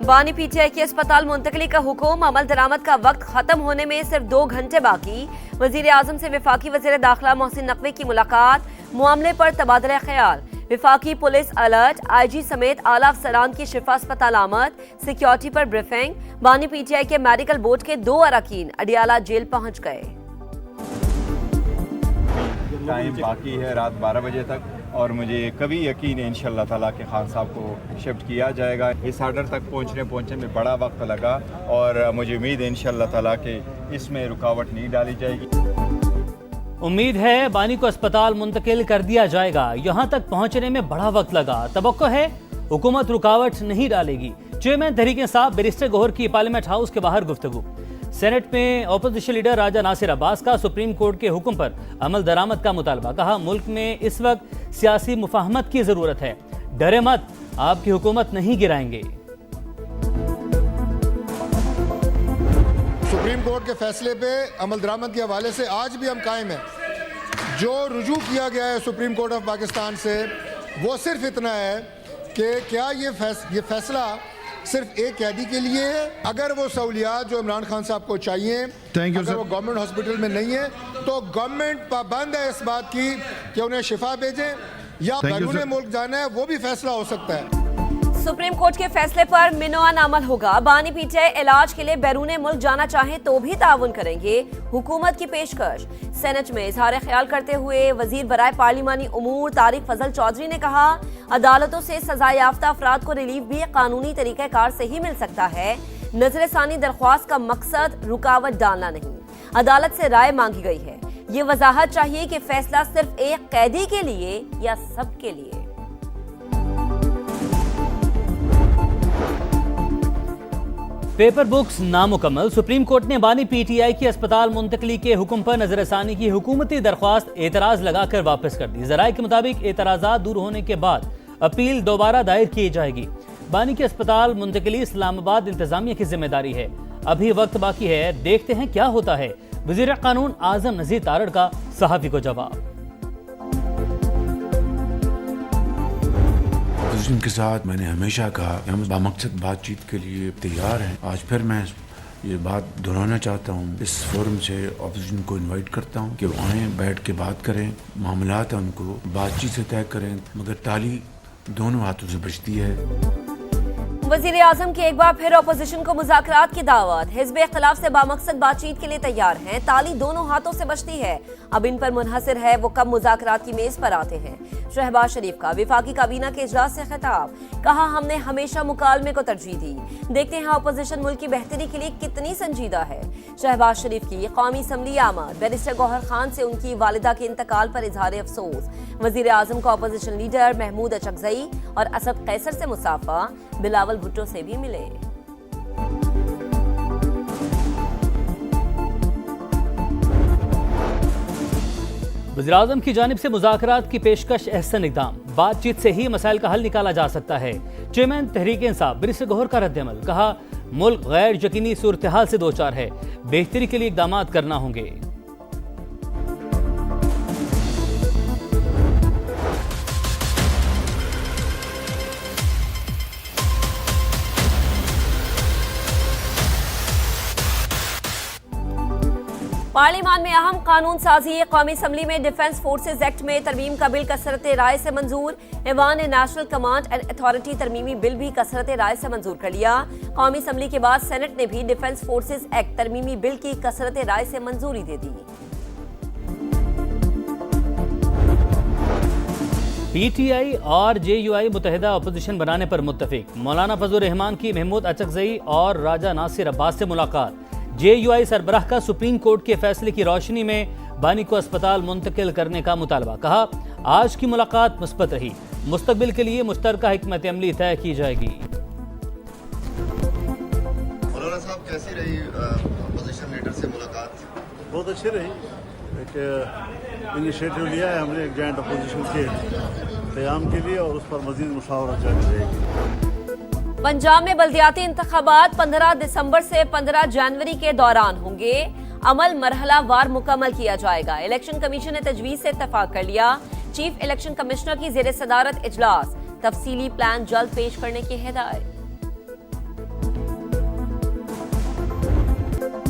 बानी पीटीआई की अस्पताल मुंतकली का हुक्म, अमल दरामद का वक्त खत्म होने में सिर्फ 2 घंटे बाकी। वजीर आजम से वफाकी वजीर दाखिला मोहसिन नकवी की मुलाकात, मामले पर तबादला ख्याल। वफाकी पुलिस अलर्ट, आईजी समेत आला अफसरान की शिफा अस्पताल आमद, सिक्योरिटी पर ब्रीफिंग। बानी पीटीआई के मेडिकल बोर्ड के 2 अरकान अडियाला जेल पहुंच गए। टाइम बाकी है रात 12 बजे तक और मुझे कभी यकीन है इंशाअल्लाह ताला के खान साहब को शिफ्ट किया जाएगा। इस आर्डर तक पहुंचने में बड़ा वक्त लगा और मुझे उम्मीद है इंशाअल्लाह ताला के इसमें रुकावट नहीं डाली जाएगी। उम्मीद है बानी को अस्पताल मुंतकिल कर दिया जाएगा। यहां तक पहुंचने में बड़ा वक्त लगा, तवक्को है हुकूमत रुकावट नहीं डालेगी। चेयरमैन तहरीक इंसाफ बैरिस्टर गौहर की पार्लियामेंट हाउस के बाहर गुफ्तगू। सेनेट में अपोजिशन लीडर राजा नासिर अब्बास का सुप्रीम कोर्ट के हुक्म पर अमल दरामद का मुतालबा। कहा मुल्क में इस वक्त सियासी मुफाहमत की जरूरत है, डरे मत, आपकी हुकूमत नहीं गिराएंगे। सुप्रीम कोर्ट के फैसले पे अमल दरामद के हवाले से आज भी हम कायम हैं। जो रुजू किया गया है सुप्रीम कोर्ट ऑफ पाकिस्तान से वो सिर्फ इतना है कि क्या ये फैसला सिर्फ एक कैदी के लिए है। अगर वो सहूलियात जो इमरान खान साहब को चाहिए अगर वो गवर्नमेंट हॉस्पिटल में नहीं है तो गवर्नमेंट पाबंद है इस बात की कि उन्हें शिफा भेजें या बैरून मुल्क जाना है, वो भी फैसला हो सकता है। सुप्रीम कोर्ट के फैसले पर मिनोआन अमल होगा। बानी पीटीआई इलाज के लिए बैरून मुल्क जाना चाहे तो भी ताउन करेंगे, हुकूमत की पेशकश। सेनेट में इजहार ख्याल करते हुए वजीर बराए पार्लिमानी उमूर तारिक फजल चौधरी ने कहा अदालतों से सजा याफ्ता अफराद को रिलीफ भी कानूनी तरीक़ाकार से ही मिल सकता है। नजरसानी दरख्वास्त का मकसद रुकावट डालना नहीं, अदालत से राय मांगी गई है। ये वजाहत चाहिए कि फैसला सिर्फ एक कैदी के लिए या सबके लिए। पेपर बुक्स नामुकम्मल, सुप्रीम कोर्ट ने बानी पीटीआई की अस्पताल मुंतकली के हुक्म पर नजरसानी की हुकूमती दरख्वास्त एतराज लगाकर वापस कर दी। जराये के मुताबिक एतराजात दूर होने के बाद अपील दोबारा दायर की जाएगी। बानी की अस्पताल मुंतकली इस्लामाबाद इंतजामिया की जिम्मेदारी है। अभी वक्त बाकी है, देखते हैं क्या होता है। वजीर कानून आजम नजीर तारड़ का सहाफी को जवाब। के साथ मैंने हमेशा कहा कि हम बामकसद बातचीत के लिए तैयार हैं। आज फिर मैं ये बात दोहराना चाहता हूँ। इस फोरम से ऑपोजिशन को इनवाइट करता हूँ कि वो आए, बैठ के बात करें, मामलात हैं उनको बातचीत से तय करें, मगर ताली दोनों हाथों से बचती है। वजीर आजम की एक बार फिर अपोजिशन को मुज़ाकरात की दावत। हिज़्ब इख्तिलाफ से बामकसद बातचीत के लिए तैयार हैं, ताली दोनों हाथों से बचती है। अब इन पर मुनहसर है वो कब मुज़ाकरात की मेज पर आते हैं। शहबाज शरीफ का वफाकी काबीना के इजलास से खिताब, कहा हमने हमेशा मुकालमे को तरजीह दी, देखते हैं अपोजिशन मुल्क की बेहतरी के लिए कितनी संजीदा है। शहबाज शरीफ की कौमी असम्बली आमद, बैरिस्टर गौहर खान से उनकी वालिदा के इंतकाल पर इजहार अफसोस। वजीर आजम को अपोजिशन लीडर महमूद अचकजई और असद कैसर से मुसाफा, बिलावल भुट्टो से भी मिले। वज़ीर आज़म की जानिब से मुज़ाकरात की पेशकश अहसन इक़दाम, बातचीत से ही मसाइल का हल निकाला जा सकता है। चेयरमैन तहरीक इंसाफ बैरिस्टर गौहर का रद्द-ए-अमल, कहा मुल्क गैर यकीनी सूरत हाल से दो चार है, बेहतरी के लिए इक़दाम करना होंगे। पार्लियामान में अहम कानून साजी, कौमी असम्बली में डिफेंस फोर्सेज एक्ट में तरमीम का बिल कसरत राय से मंजूर। ऐवान नेशनल कमांड एंड अथॉरिटी तरमीमी बिल भी कसरत राय से मंजूर कर लिया। कौमी असम्बली के बाद सेनेट ने भी डिफेंस फोर्सेज एक्ट तरमीमी बिल की कसरत राय से मंजूरी दे दी। पीटीआई और जेयूआई मुतहदा अपोजिशन बनाने पर मुत्तफिक। मौलाना फजलुर रहमान की महमूद अचकजई और राजा नासिर अब्बास से मुलाकात। जेयूआई सरबराह का सुप्रीम कोर्ट के फैसले की रोशनी में बानी को अस्पताल मुंतकिल करने का मुतालबा। कहा आज की मुलाकात मुस्बत रही, मुस्तकबिल के लिए मुश्तरका हिकमत अमली तय की जाएगी। मौलाना साहब कैसी रही अपोजिशन लीडर से मुलाकात? बहुत अच्छी रही। एक इनिशिएटिव लिया है हमने एक जॉइंट अपोजिशन के क़याम के लिए और उस पर मज़ीद मुशावरत जारी रहेगी। पंजाब में बल्दियाती इंतखाबात 15 दिसंबर से 15 जनवरी के दौरान होंगे। अमल मरहला वार मुकम्मल किया जाएगा। इलेक्शन कमीशन ने तजवीज़ से इत्तफाक कर लिया। चीफ इलेक्शन कमिश्नर की ज़ेर सदारत इजलास, तफसीली प्लान जल्द पेश करने की हिदायत।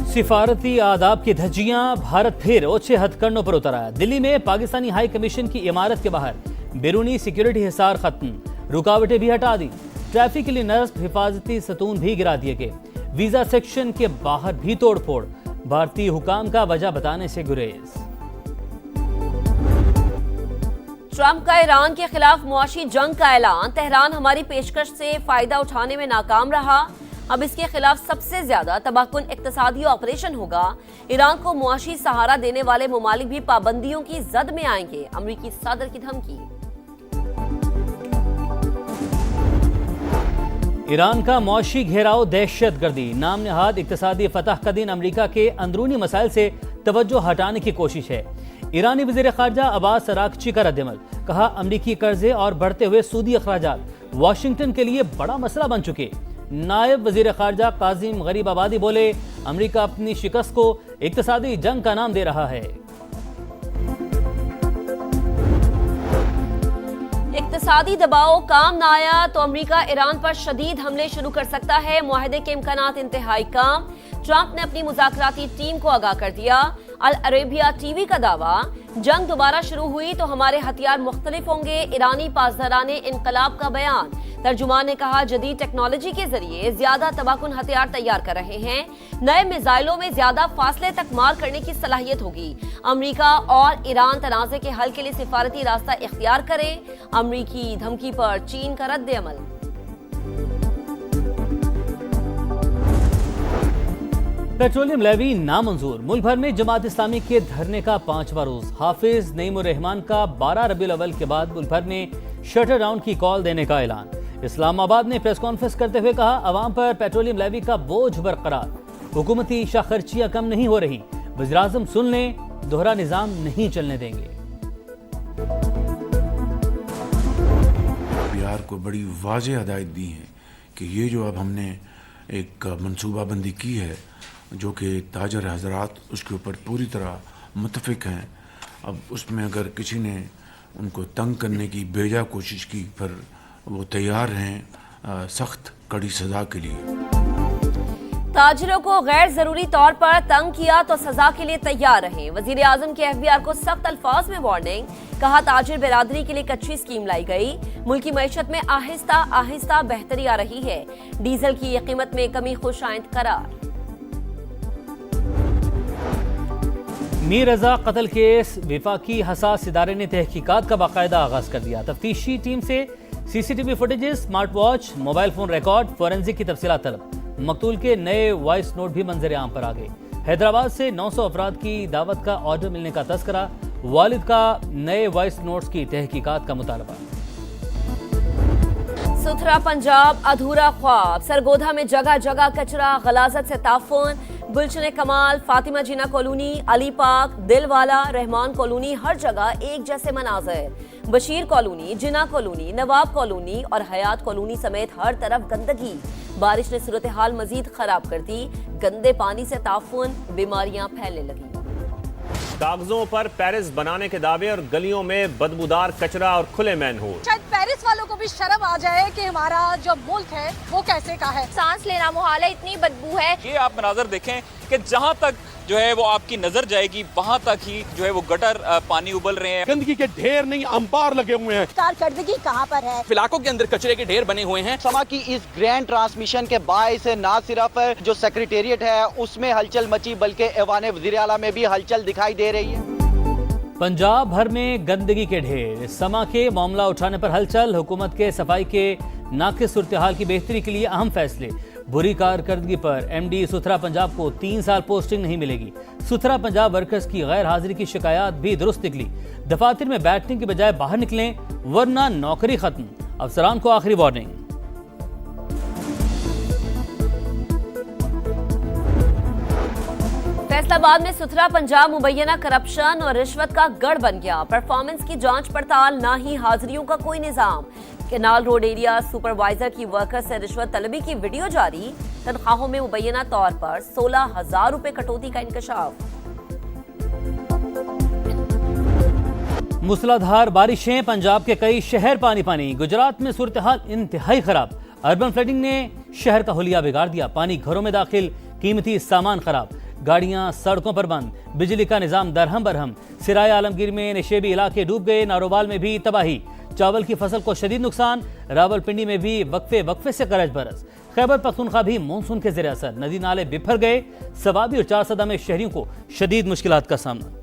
सिफारती आदाब की धज्जियां, भारत फिर ओछे हथकंडों पर उतर आया। दिल्ली में पाकिस्तानी हाई कमीशन की इमारत के बाहर बैरूनी सिक्योरिटी हिसार खत्म, रुकावटें भी हटा दी, ट्रैफिक के लिए नस्ब हिफाजती सतून भी गिरा दिए गए, वीजा सेक्शन के बाहर भी तोड़फोड़, भारतीय हुकाम का वजह बताने से गुरेज। ट्रंप का ईरान के खिलाफ मुआशी जंग का ऐलान, तेहरान हमारी पेशकश से फायदा उठाने में नाकाम रहा, अब इसके खिलाफ सबसे ज्यादा तबाहकुन इक्तिसादी ऑपरेशन होगा। ईरान को मुआशी सहारा देने वाले मुमालिक भी पाबंदियों की जद में आएंगे, अमरीकी सदर की धमकी। ईरान का मुआशी घेराव दहशतगर्दी, नाम नहाद इक्तिसादी फतह का दिन अमरीका के अंदरूनी मसाइल से तवज्जो हटाने की कोशिश है। ईरानी वज़ीर ख़ारजा अब्बास अरागची का रद्दअमल, कहा अमरीकी कर्जे और बढ़ते हुए सूदी अखराजात वाशिंगटन के लिए बड़ा मसला बन चुके। नायब वज़ीर ख़ारजा काजिम गरीबाबादी बोले अमरीका अपनी शिकस्त को इक्तिसादी जंग का नाम दे रहा है। इक्तिसादी दबाव काम न आया तो अमरीका ईरान पर शदीद हमले शुरू कर सकता है, मुआहदे के इम्कानात इंतहाई कम। ट्रंप ने अपनी मुज़ाकराती टीम को आगाह कर दिया। अल अरेबिया टीवी का दावा, जंग दोबारा शुरू हुई तो हमारे हथियार मुख्तलिफ होंगे, ईरानी पासदाराने इनकलाब का बयान। तर्जुमान ने कहा जदीद टेक्नोलॉजी के जरिए ज्यादा तबाहकुन हथियार तैयार कर रहे हैं, नए मिसाइलों में ज्यादा फासले तक मार करने की सलाहियत होगी। अमरीका और ईरान तनाज़े के हल के लिए सिफारती रास्ता इख्तियार करें, अमरीकी धमकी पर चीन का रद्द-ए-अमल। पेट्रोलियम लेवी नामंजूर, मुल्क भर में जमात इस्लामी के धरने का 5वां रोज। हाफिज नईमुर रहमान का 12 रबीउल अव्वल के बाद मुल्क भर में शटर डाउन की कॉल देने का ऐलान। इस्लामाबाद में प्रेस कॉन्फ्रेंस करते हुए कहा अवाम पर पेट्रोलियम लेवी का बोझ बरकरार, हुकूमती शाखर्चियां कम नहीं हो रही, वज़ीर-ए-आज़म सुन लें, दोहरा निजाम नहीं चलने देंगे। बिहार को बड़ी वाज़ेह हदायत दी है कि ये जो अब हमने एक मनसूबाबंदी की है, जो कि ताजर हजरात उसके ऊपर पूरी तरह मुतफिक हैं, अब उसमें अगर किसी ने उनको तंग करने की बेजा कोशिश की पर वो तैयार हैं सख्त कड़ी सज़ा के लिए। ताजिरों को गैर जरूरी तौर पर तंग किया तो सजा के लिए तैयार रहें, वजीर आजम के FBI को सख्त अल्फाज में वार्निंग, कहा ताजिर बिरादरी के लिए एक अच्छी स्कीम लाई गई, मुल्की मईशत में आहिस्ता आहिस्ता बेहतरी आ रही है, डीजल की कीमत में कमी खुशाइंद करार। मीर रजा कत्ल केस, विफाकी हसास इदारे ने तहकीकात का बाकायदा आगाज कर दिया। तफ्तीशी टीम से CCTV footages, smart watch, mobile phone record, forensic की तफसीलात तलब। मकतूल के नए वॉइस नोट भी मंजर आम पर आ गए। हैदराबाद से 900 अफराद की दावत का ऑर्डर मिलने का तस्करा, वालिद का नए वॉइस नोट्स की तहकीकात का मुतालबा। सुथरा पंजाब अधूरा ख्वाब, सरगोधा में जगह जगह कचरा, गलाजत से ताफुन, गुलशन कमाल, फातिमा जीना कॉलोनी, अली पाक, दिलवाला, रहमान कॉलोनी, हर जगह एक जैसे मनाजर। बशीर कॉलोनी, जिना कॉलोनी, नवाब कॉलोनी और हयात कॉलोनी समेत हर तरफ गंदगी। बारिश ने सूरत हाल मजीद खराब कर दी, गंदे पानी से ताफुन, बीमारियां फैलने लगी। कागजों पर पेरिस बनाने के दावे और गलियों में बदबूदार कचरा और खुले मैनहोल। शायद पेरिस वालों को भी शर्म आ जाए कि हमारा जो मुल्क है वो कैसे का है। सांस लेना मुहाल है, इतनी बदबू है। ये आप मनाजर देखें कि जहाँ तक जो है वो आपकी नजर जाएगी वहाँ तक ही जो है वो गटर पानी उबल रहे हैं, गंदगी के ढेर नहीं अंबार लगे हुए हैं। कारकर्दगी कहाँ पर है? इलाकों के अंदर कचरे के ढेर बने हुए हैं। समा की इस ग्रैंड ट्रांसमिशन के बायस ना सिर्फ जो सेक्रेटेरिएट है उसमें हलचल मची, बल्कि ऐवान वज़ीर आला में भी हलचल दिखाई दे रही है। पंजाब भर में गंदगी के ढेर, समा के मामला उठाने पर हलचल, हुकूमत के सफाई के नाकिस सूरत हाल की बेहतरी के लिए अहम फैसले। बुरी कारकर्दगी पर MD सुथरा पंजाब को 3 साल पोस्टिंग नहीं मिलेगी। सुथरा पंजाब वर्कर्स की गैर हाजिरी की शिकायत भी दुरुस्त निकली। दफातर में बैठने की बजाय बाहर निकलें वरना नौकरी खत्म, अफसरान को आखिरी वार्निंग। फैसलाबाद में सुथरा पंजाब मुबैना करप्शन और रिश्वत का गढ़ बन गया। परफॉर्मेंस की जांच पड़ताल, ना ही हाजिरियों का कोई निजाम। केनाल रोड एरिया सुपरवाइजर की वर्कर से रिश्वत तलबी की वीडियो जारी, तनख्वाहों में मुबैना तौर पर 16,000 रुपए कटौती का इंकशाफ। मूसलाधार बारिशें, पंजाब के कई शहर पानी पानी। गुजरात में सूरत हाल इंतहाई खराब, अर्बन फ्लडिंग ने शहर का हुलिया बिगाड़ दिया। पानी घरों में दाखिल, कीमती सामान खराब। गाड़ियां सड़कों पर बंद, बिजली का निजाम दरहम बरहम। सिराय आलमगीर में निशेबी इलाके डूब गए, नारोवाल में भी तबाही। चावल की फसल को शदीद नुकसान, रावलपिंडी में भी वक्फे वक्फे से गरज बरस। खैबर पख्तूनख्वा भी मानसून के ज़ेर असर, नदी नाले बिफर गए। सवाबी और चारसदा में शहरियों को शदीद मुश्किलात का सामना।